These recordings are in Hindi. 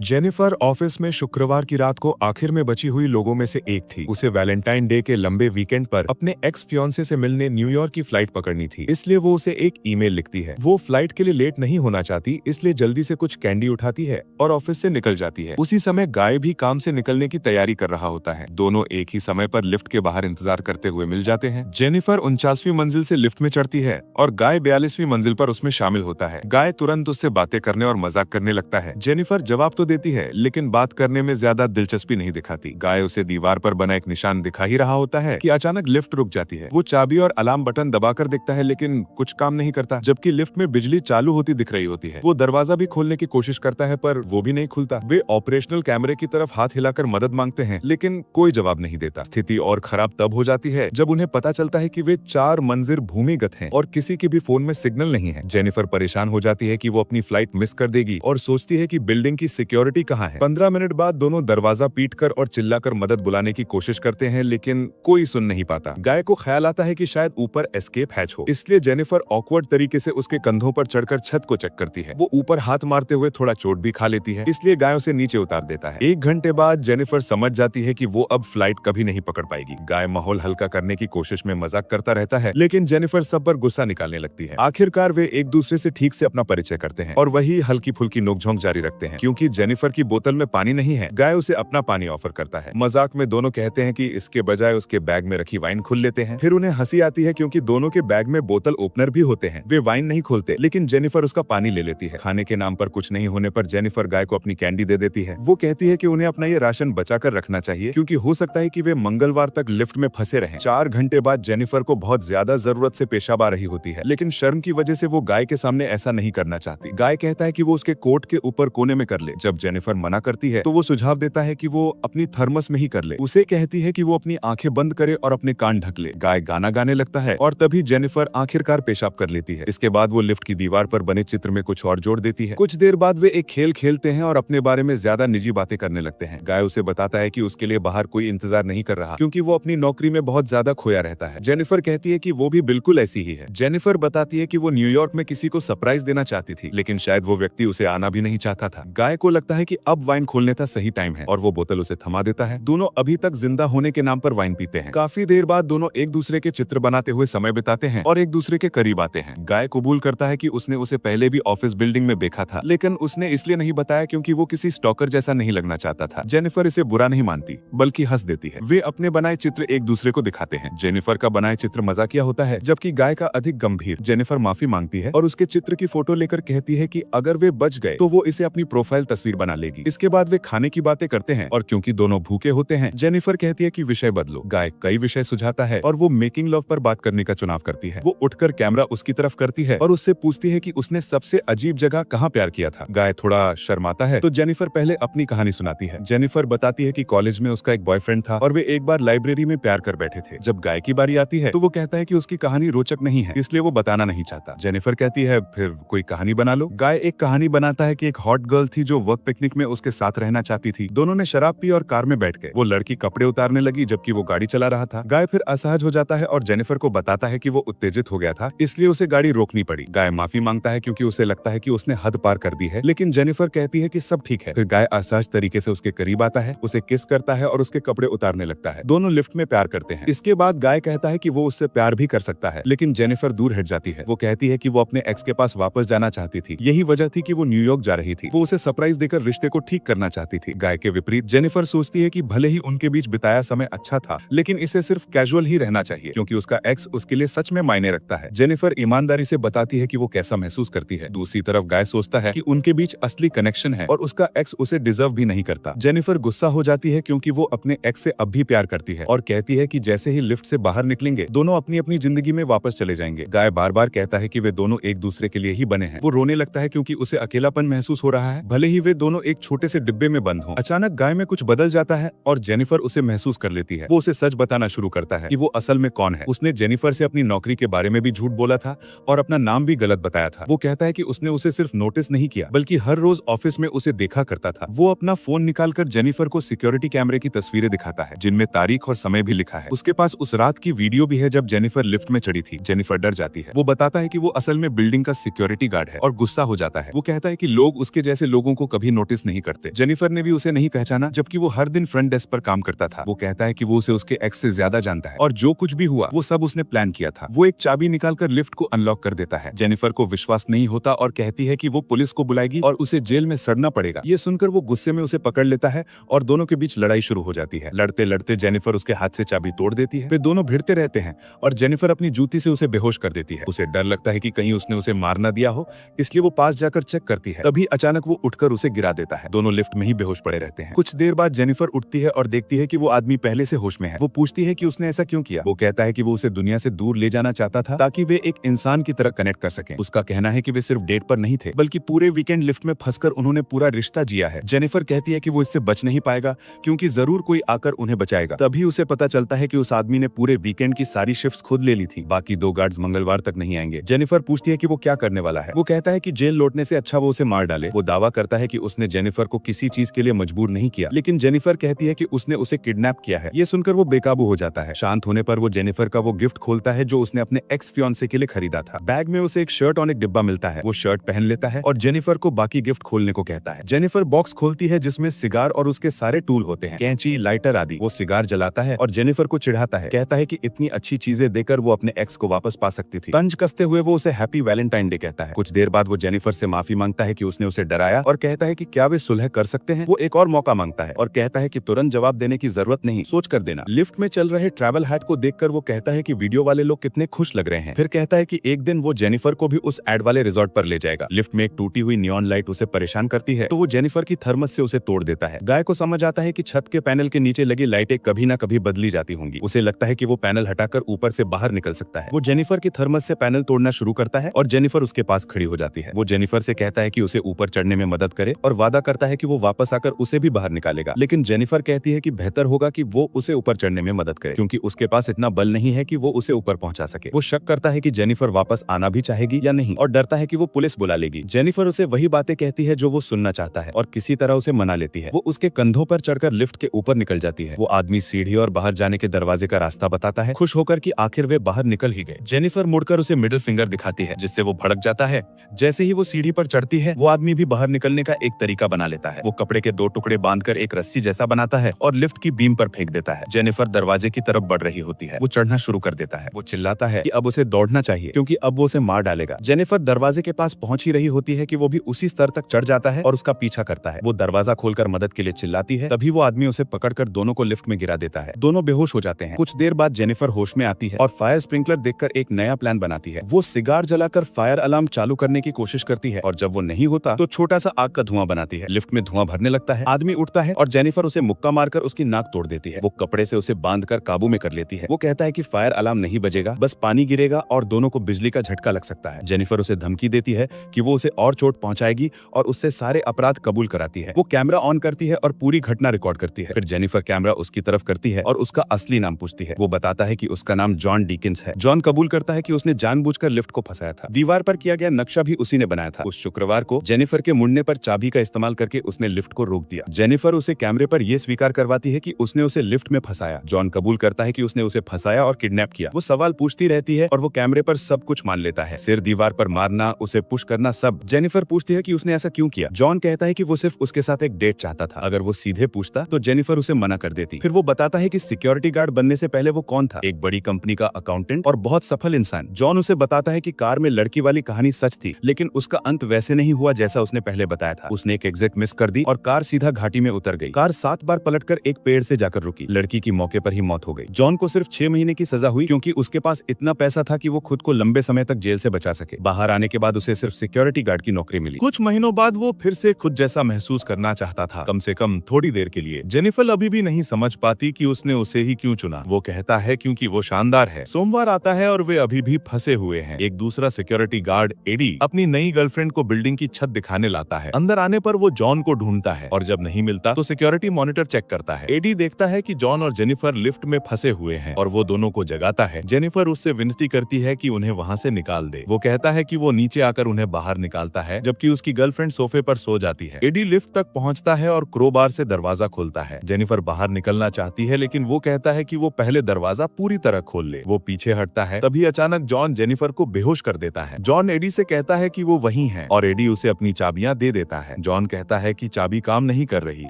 जेनिफर ऑफिस में शुक्रवार की रात को आखिर में बची हुई लोगों में से एक थी। उसे वैलेंटाइन डे के लंबे वीकेंड पर अपने एक्स फियांसे से मिलने न्यूयॉर्क की फ्लाइट पकड़नी थी, इसलिए वो उसे एक ईमेल लिखती है। वो फ्लाइट के लिए लेट नहीं होना चाहती, इसलिए जल्दी से कुछ कैंडी उठाती है और ऑफिस से निकल जाती है। उसी समय गाय भी काम से निकलने की तैयारी कर रहा होता है। दोनों एक ही समय पर लिफ्ट के बाहर इंतजार करते हुए मिल जाते हैं। जेनिफर 49वीं मंजिल से लिफ्ट में चढ़ती है और गाय 42वीं मंजिल पर उसमें शामिल होता है। गाय तुरंत उससे बातें करने और मजाक करने लगता है। जेनिफर जवाब तो देती है, लेकिन बात करने में ज्यादा दिलचस्पी नहीं दिखाती। गाय उसे दीवार पर बना एक निशान दिखा ही रहा होता है कि अचानक लिफ्ट रुक जाती है। वो चाबी और अलार्म बटन दबाकर देखता है, लेकिन कुछ काम नहीं करता, जबकि लिफ्ट में बिजली चालू होती दिख रही होती है। वो दरवाजा भी खोलने की कोशिश करता है, पर वो भी नहीं खुलता। वे ऑपरेशनल कैमरे की तरफ हाथ हिलाकर मदद मांगते हैं, लेकिन कोई जवाब नहीं देता। स्थिति और खराब तब हो जाती है जब उन्हें पता चलता है कि वे 4 मंजिल भूमिगत हैं और किसी के भी फोन में सिग्नल नहीं है। जेनिफर परेशान हो जाती है कि वो अपनी फ्लाइट मिस कर देगी और सोचती है कि बिल्डिंग की सिक्योरिटी कहाँ है। 15 मिनट बाद दोनों दरवाजा पीटकर और चिल्लाकर मदद बुलाने की कोशिश करते हैं, लेकिन कोई सुन नहीं पाता। गाय को ख्याल आता है कि शायद ऊपर एस्केप हैच हो, इसलिए जेनिफर ऑकवर्ड तरीके से उसके कंधों पर चढ़कर छत को चेक करती है। वो ऊपर हाथ मारते हुए थोड़ा चोट भी खा लेती है, इसलिए गाय उसे नीचे उतार देता है। 1 घंटे बाद जेनिफर समझ जाती है कि वो अब फ्लाइट कभी नहीं पकड़ पाएगी। गाय माहौल हल्का करने की कोशिश में मजाक करता रहता है, लेकिन जेनिफर सब पर गुस्सा निकालने लगती है। आखिरकार वे एक दूसरे से ठीक से अपना परिचय करते हैं और वही हल्की फुल्की नोकझोंक जारी रखते हैं। क्योंकि जेनिफर की बोतल में पानी नहीं है, गाय उसे अपना पानी ऑफर करता है। मजाक में दोनों कहते हैं कि इसके बजाय उसके बैग में रखी वाइन खोल लेते हैं। फिर उन्हें हंसी आती है क्योंकि दोनों के बैग में बोतल ओपनर भी होते हैं। वे वाइन नहीं खोलते, लेकिन जेनिफर उसका पानी ले लेती है। खाने के नाम पर कुछ नहीं होने पर जेनिफर गाय को अपनी कैंडी दे देती है। वो कहती है कि उन्हें अपना ये राशन बचा कर रखना चाहिए, क्योंकि हो सकता है कि वे मंगलवार तक लिफ्ट में फंसे रहें। 4 घंटे बाद जेनिफर को बहुत ज्यादा जरूरत से पेशाब आ रही होती है, लेकिन शर्म की वजह से वो गाय के सामने ऐसा नहीं करना चाहती। गाय कहता है कि वो उसके कोट के ऊपर कोने में कर ले। जब जेनिफर मना करती है तो वो सुझाव देता है कि वो अपनी थर्मस में ही कर ले। उसे कहती है कि वो अपनी आंखें बंद करे और अपने कान ढक ले। गाय गाना गाने लगता है और तभी जेनिफर आखिरकार पेशाब कर लेती है। इसके बाद वो लिफ्ट की दीवार पर बने चित्र में कुछ और जोड़ देती है। कुछ देर बाद वे एक खेल खेलते हैं और अपने बारे में ज्यादा निजी बातें करने लगते हैं। गाय उसे बताता है कि उसके लिए बाहर कोई इंतजार नहीं कर रहा, क्योंकि वो अपनी नौकरी में बहुत ज्यादा खोया रहता है। जेनिफर कहती है कि वो भी बिल्कुल ऐसी ही है। जेनिफर बताती है कि वो न्यूयॉर्क में किसी को सरप्राइज देना चाहती थी, लेकिन शायद वो व्यक्ति उसे आना भी नहीं चाहता था। गाय को लगता है कि अब वाइन खोलने का सही टाइम है और वो बोतल उसे थमा देता है। दोनों अभी तक जिंदा होने के नाम पर वाइन पीते हैं। काफी देर बाद दोनों एक दूसरे के चित्र बनाते हुए समय बिताते हैं और एक दूसरे के करीब आते हैं। गाय कबूल करता है कि उसने उसे पहले भी ऑफिस बिल्डिंग में देखा था, लेकिन उसने इसलिए नहीं बताया क्योंकि वो किसी स्टॉकर जैसा नहीं लगना चाहता था। जेनिफर इसे बुरा नहीं मानती, बल्कि हंस देती है। वे अपने बनाए चित्र एक दूसरे को दिखाते हैं। जेनिफर का बनाए चित्र मजाकिया होता है, जबकि गाय का अधिक गंभीर। जेनिफर माफी मांगती है और उसके चित्र की फोटो लेकर कहती है कि अगर वे बच गए तो वो इसे अपनी प्रोफाइल तस्वीर बना लेगी। इसके बाद वे खाने की बातें करते हैं और क्योंकि दोनों भूखे होते हैं, जेनिफर कहती है कि विषय बदलो। गाय कई विषय सुझाता है और वो मेकिंग लव पर बात करने का चुनाव करती है। वो उठकर कैमरा उसकी तरफ करती है और उससे पूछती है कि उसने सबसे अजीब जगह कहाँ प्यार किया था। गाय थोड़ा शर्माता है तो जेनिफर पहले अपनी कहानी सुनाती है। जेनिफर बताती है कि कॉलेज में उसका एक बॉयफ्रेंड था और वे एक बार लाइब्रेरी में प्यार कर बैठे थे। जब गाय की बारी आती है तो वो कहता है कि उसकी कहानी रोचक नहीं है, इसलिए वो बताना नहीं चाहता। जेनिफर कहती है फिर कोई कहानी बना लो। गाय एक कहानी बनाता है कि एक हॉट गर्ल थी जो वर्क पिकनिक में उसके साथ रहना चाहती थी। दोनों ने शराब पी और कार में बैठ गए। वो लड़की कपड़े उतारने लगी जबकि वो गाड़ी चला रहा था। गाय फिर असहज हो जाता है और जेनिफर को बताता है कि वो उत्तेजित हो गया था, इसलिए उसे गाड़ी रोकनी पड़ी। गाय माफी मांगता है क्योंकि उसे लगता है कि उसने हद पार कर दी है, लेकिन जेनिफर कहती है कि सब ठीक है। फिर गाय असहज तरीके से उसके करीब आता है, उसे किस करता है और उसके कपड़े उतारने लगता है। दोनों लिफ्ट में प्यार करते हैं। इसके बाद गाय कहता है कि वो उससे प्यार भी कर सकता है, लेकिन जेनिफर दूर हट जाती है। वो कहती है कि वो अपने एक्स के पास वापस जाना चाहती थी, यही वजह थी कि वो न्यूयॉर्क जा रही थी। वो उसे सरप्राइज देकर रिश्ते को ठीक करना चाहती थी। गाय के विपरीत जेनिफर सोचती है कि भले ही उनके बीच बिताया समय अच्छा था, लेकिन इसे सिर्फ कैजुअल ही रहना चाहिए, क्योंकि उसका एक्स उसके लिए सच में मायने रखता है। जेनिफर ईमानदारी से बताती है कि वो कैसा महसूस करती है। दूसरी तरफ गाय सोचता है कि उनके बीच असली कनेक्शन है और उसका एक्स उसे डिजर्व भी नहीं करता। जेनिफर गुस्सा हो जाती है क्योंकि वो अपने एक्स से अब भी प्यार करती है और कहती है कि जैसे ही लिफ्ट से बाहर निकलेंगे दोनों अपनी अपनी जिंदगी में वापस चले जाएंगे। गाय बार बार कहता है कि वे दोनों एक दूसरे के लिए ही बने हैं। वो रोने लगता है क्योंकि उसे अकेलापन महसूस हो रहा है, भले ही वे दोनों एक छोटे से डिब्बे में बंद हों। अचानक गाय में कुछ बदल जाता है और जेनिफर उसे महसूस कर लेती है। वो उसे सच बताना शुरू करता है कि वो असल में कौन है। उसने जेनिफर से अपनी नौकरी के बारे में भी झूठ बोला था और अपना नाम भी गलत बताया था। वो कहता है कि उसने उसे सिर्फ नोटिस नहीं किया, बल्कि हर रोज ऑफिस में उसे देखा करता था। वो अपना फोन निकालकर जेनिफर को सिक्योरिटी कैमरे की तस्वीरें दिखाता है, जिनमें तारीख और समय भी लिखा है। उसके पास उस रात की वीडियो भी है जब जेनिफर लिफ्ट में चढ़ी थी। जेनिफर डर जाती है। वो बताता है कि वो असल में बिल्डिंग का सिक्योरिटी गार्ड है और गुस्सा हो जाता है। वो कहता है कि लोग उसके जैसे लोगों को कभी भी नोटिस नहीं करते। जेनिफर ने भी उसे नहीं पहचाना, जबकि वो हर दिन फ्रंट डेस्क पर काम करता था। वो कहता है कि वो उसे उसके एक्स से ज्यादा जानता है और जो कुछ भी हुआ वो सब उसने प्लान किया था। वो एक चाबी निकालकर लिफ्ट को अनलॉक कर देता है। जेनिफर को विश्वास नहीं होता और कहती है कि वो पुलिस को बुलाएगी और उसे जेल में सड़ना पड़ेगा। ये सुनकर वो गुस्से में उसे पकड़ लेता है और दोनों के बीच लड़ाई शुरू हो जाती है। लड़ते लड़ते जेनिफर उसके हाथ से चाबी तोड़ देती है। वे दोनों भिड़ते रहते हैं और जेनिफर अपनी जूती से उसे बेहोश कर देती है। उसे डर लगता है कि कहीं उसने उसे मार न दिया हो, इसलिए वो पास जाकर चेक करती है। तभी अचानक वो उठकर उसे गिरा देता है। दोनों लिफ्ट में ही बेहोश पड़े रहते हैं। कुछ देर बाद जेनिफर उठती है और देखती है कि वो आदमी पहले से होश में है। वो पूछती है कि उसने ऐसा क्यों किया। वो कहता है कि वो उसे दुनिया से दूर ले जाना चाहता था ताकि वे एक इंसान की तरह कनेक्ट कर सकें। उसका कहना है कि वे सिर्फ डेट पर नहीं थे, बल्कि पूरे वीकेंड लिफ्ट में फंसकर उन्होंने पूरा रिश्ता जिया है। जेनिफर कहती है कि वो इससे बच नहीं पाएगा क्योंकि जरूर कोई आकर उन्हें बचाएगा। तभी उसे पता चलता है कि उस आदमी ने पूरे वीकेंड की सारी शिफ्ट्स खुद ले ली थी। बाकी 2 गार्ड्स मंगलवार तक नहीं आएंगे। जेनिफर पूछती है कि वो क्या करने वाला है। वो कहता है कि जेल लौटने से अच्छा वो उसे मार डाले। वो दावा करता है कि उसने जेनिफर को किसी चीज के लिए मजबूर नहीं किया, लेकिन जेनिफर कहती है कि उसने उसे किडनैप किया है। ये सुनकर वो बेकाबू हो जाता है। शांत होने पर वो जेनिफर का वो गिफ्ट खोलता है जो उसने अपने एक्स फियांसे के लिए खरीदा था। बैग में उसे एक शर्ट और एक डिब्बा मिलता है। वो शर्ट पहन लेता है और जेनिफर को बाकी गिफ्ट खोलने को कहता है। जेनिफर बॉक्स खोलती है जिसमें सिगार और उसके सारे टूल होते हैं, कैंची, लाइटर आदि। वो सिगार जलाता है और जेनिफर को चिढ़ाता है। कहता है कि इतनी अच्छी चीजें देकर वो अपने एक्स को वापस पा सकती थी। तंज कसते हुए वो उसे हैप्पी वैलेंटाइन डे कहता है। कुछ देर बाद वो जेनिफर से माफी मांगता है कि उसने उसे डराया और कहता है कि क्या वे सुलह कर सकते हैं। वो एक और मौका मांगता है और कहता है कि तुरंत जवाब देने की जरूरत नहीं, सोच कर देना। लिफ्ट में चल रहे ट्रैवल हैट को देखकर वो कहता है कि वीडियो वाले लोग कितने खुश लग रहे हैं। फिर कहता है कि एक दिन वो जेनिफर को भी उस एड वाले रिजॉर्ट पर ले जाएगा। लिफ्ट में एक टूटी हुई नियॉन लाइट उसे परेशान करती है, तो वो जेनिफर की थर्मस से उसे तोड़ देता है। गाय को समझ आता है कि छत के पैनल के नीचे लगी लाइटें कभी ना कभी बदली जाती होंगी। उसे लगता है कि वो पैनल हटाकर ऊपर से बाहर निकल सकता है। वो जेनिफर की थर्मस से पैनल तोड़ना शुरू करता है और जेनिफर उसके पास खड़ी हो जाती है। वो जेनिफर से कहता है कि उसे ऊपर चढ़ने में मदद करे और वादा करता है कि वो वापस आकर उसे भी बाहर निकालेगा। लेकिन जेनिफर कहती है कि बेहतर होगा कि वो उसे ऊपर चढ़ने में मदद करे, क्योंकि उसके पास इतना बल नहीं है कि वो उसे ऊपर पहुंचा सके। वो शक करता है कि जेनिफर वापस आना भी चाहेगी या नहीं और डरता है कि वो पुलिस बुला लेगी। जेनिफर उसे वही बातें कहती है जो वो सुनना चाहता है और किसी तरह उसे मना लेती है। वो उसके कंधों पर चढ़कर लिफ्ट के ऊपर निकल जाती है। वो आदमी सीढ़ी और बाहर जाने के दरवाजे का रास्ता बताता है, खुश होकर कि आखिर वे बाहर निकल ही गए। जेनिफर मुड़कर उसे मिडिल फिंगर दिखाती है, जिससे वो भड़क जाता है। जैसे ही वो सीढ़ी पर चढ़ती है, वो आदमी भी बाहर निकलने का एक तरीका बना लेता है। वो कपड़े के 2 टुकड़े बांधकर एक रस्सी जैसा बनाता है और लिफ्ट की बीम पर फेंक देता है। जेनिफर दरवाजे की तरफ बढ़ रही होती है। वो चढ़ना शुरू कर देता है। वो चिल्लाता है कि अब उसे दौड़ना चाहिए क्योंकि अब वो उसे मार डालेगा। जेनिफर दरवाजे के पास पहुंच ही रही होती है कि वो भी उसी स्तर तक चढ़ जाता है और उसका पीछा करता है। वो दरवाजा खोलकर मदद के लिए चिल्लाती है। तभी वो आदमी उसे पकड़कर दोनों को लिफ्ट में गिरा देता है। दोनों बेहोश हो जाते हैं। कुछ देर बाद जेनिफर होश में आती है और फायर स्प्रिंकलर देखकर एक नया प्लान बनाती है। वो सिगार जलाकर फायर अलार्म चालू करने की कोशिश करती है और जब वो नहीं होता तो छोटा सा आग का धुआं बनाती है। लिफ्ट में धुआं भरने लगता है। आदमी उठता है और जेनिफर उसे मुक्का मारकर उसकी नाक तोड़ देती है। वो कपड़े से उसे बांधकर काबू में कर लेती है। वो कहता है कि फायर अलार्म नहीं बजेगा, बस पानी गिरेगा और दोनों को बिजली का झटका लग सकता है। जेनिफर उसे धमकी देती है कि वो उसे और चोट पहुंचाएगी और उससे सारे अपराध कबूल कराती है। वो कैमरा ऑन करती है और पूरी घटना रिकॉर्ड करती है। फिर जेनिफर कैमरा उसकी तरफ करती है और उसका असली नाम पूछती है। वो बताता है कि उसका नाम जॉन डीकिंस है। जॉन कबूल करता है कि उसने जानबूझकर लिफ्ट को फंसाया था। दीवार पर किया गया नक्शा भी उसी ने बनाया था। उस शुक्रवार को जेनिफर के मुड़ने पर चाबी का इस्तेमाल करके उसने लिफ्ट को रोक दिया। जेनिफर उसे कैमरे पर यह स्वीकार करवाती है कि उसने उसे लिफ्ट में फंसाया। जॉन कबूल करता है कि उसने उसे फंसाया और किडनैप किया। वो सवाल पूछती रहती है और वो कैमरे पर सब कुछ मान लेता है, सिर दीवार पर मारना, उसे पुश करना, सब। जेनिफर पूछती है कि उसने ऐसा क्यों किया। जॉन कहता है कि वो सिर्फ उसके साथ एक डेट चाहता था। अगर वो सीधे पूछता तो जेनिफर उसे मना कर देती। फिर वो बताता है कि सिक्योरिटी गार्ड बनने से पहले वो कौन था, एक बड़ी कंपनी का अकाउंटेंट और बहुत सफल इंसान। जॉन उसे बताता है कि कार में लड़की वाली कहानी सच थी, लेकिन उसका अंत वैसे नहीं हुआ जैसा उसने पहले बताया था। उसने एक एग्जिट मिस कर दी और कार सीधा घाटी में उतर गई। कार 7 बार पलटकर एक पेड़ से जाकर रुकी। लड़की की मौके पर ही मौत हो गई। जॉन को सिर्फ 6 महीने की सजा हुई क्योंकि उसके पास इतना पैसा था कि वो खुद को लंबे समय तक जेल से बचा सके। बाहर आने के बाद उसे सिर्फ सिक्योरिटी गार्ड की नौकरी मिली। कुछ महीनों बाद वो फिर से खुद जैसा महसूस करना चाहता था, कम से कम थोड़ी देर के लिए। जेनिफर अभी भी नहीं समझ पाती कि उसने उसे ही क्यों चुना। वो कहता है क्योंकि वो शानदार है। सोमवार आता है और वे अभी भी फंसे हुए हैं। एक दूसरा सिक्योरिटी गार्ड एडी अपनी नई गर्लफ्रेंड को बिल्डिंग की छत दिखाने लाता है। अंदर आने पर वो जॉन को ढूंढता है और जब नहीं मिलता तो सिक्योरिटी मॉनिटर चेक करता है। एडी देखता है कि जॉन और जेनिफर लिफ्ट में फंसे हुए हैं और वो दोनों को जगाता है। जेनिफर उससे विनती करती है कि उन्हें वहां से निकाल दे। वो कहता है कि वो नीचे आकर उन्हें बाहर निकालता है, जबकि उसकी गर्लफ्रेंड सोफे पर सो जाती है। एडी लिफ्ट तक पहुंचता है और क्रोबार से दरवाजा खोलता है। जेनिफर बाहर निकलना चाहती है, लेकिन वो कहता है कि वो पहले दरवाजा पूरी तरह खोल ले। वो पीछे हटता है। तभी अचानक जॉन जेनिफर को बेहोश कर देता है। जॉन एडी से कहता है कि वो वहीं है और एडी उसे अपनी चाबियां दे देता है। जॉन कहता है कि चाबी काम नहीं कर रही।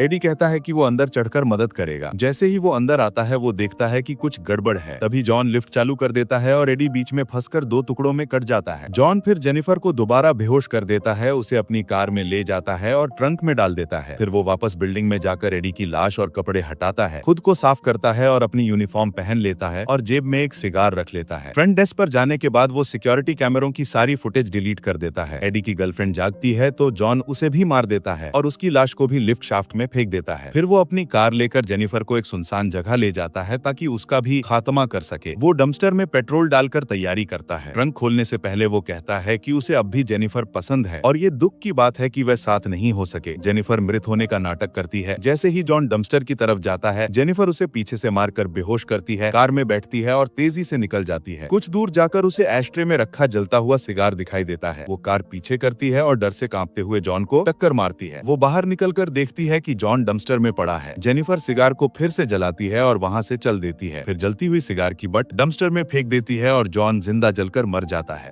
एडी कहता है कि वो अंदर चढ़कर मदद करेगा। जैसे ही वो अंदर आता है वो देखता है कि कुछ गड़बड़ है। तभी जॉन लिफ्ट चालू कर देता है और एडी बीच में फंसकर 2 टुकड़ों में कट जाता है। जॉन फिर जेनिफर को दोबारा बेहोश कर देता है, उसे अपनी कार में ले जाता है और ट्रंक में डाल देता है। फिर वो वापस बिल्डिंग में जाकर एडी की लाश और कपड़े हटाता है, खुद को साफ करता है और अपनी यूनिफॉर्म पहन लेता है और जेब में एक सिगार रख लेता है। फ्रंट डेस्क पर जाने के बाद वो सिक्योरिटी कैमरों की सारी फुटेज डिलीट कर देता है। एडी की गर्लफ्रेंड जागती है तो जॉन उसे भी मार देता है और उसकी लाश को भी लिफ्ट शाफ्ट में फेंक देता है। फिर वो अपनी कार लेकर जेनिफर को एक सुनसान जगह ले जाता है ताकि उसका भी खात्मा कर सके। वो डंपस्टर में पेट्रोल डालकर तैयारी करता है। ट्रंक खोलने से पहले वो कहता है कि उसे अब भी जेनिफर पसंद है और ये दुख की बात है कि वह साथ नहीं हो सके। जेनिफर मृत होने का नाटक करती है। जैसे ही जॉन डंपस्टर की तरफ जाता है, जेनिफर उसे पीछे से मारकर बेहोश करती है, कार में बैठती है और तेजी से निकल जाती है। कुछ दूर जाकर उसे एस्ट्रे में रखा जलता हुआ सिगार दिखाई देता है। वो कार पीछे करती है और डर से कांपते हुए जॉन को टक्कर मारती है। वो बाहर निकलकर देखती है कि जॉन डंपस्टर में पड़ा है। जेनिफर सिगार को फिर से जलाती है और वहां से चल देती है। फिर जलती हुई सिगार की बट डंपस्टर में फेंक देती है और जॉन जिंदा जलकर मर जाता है।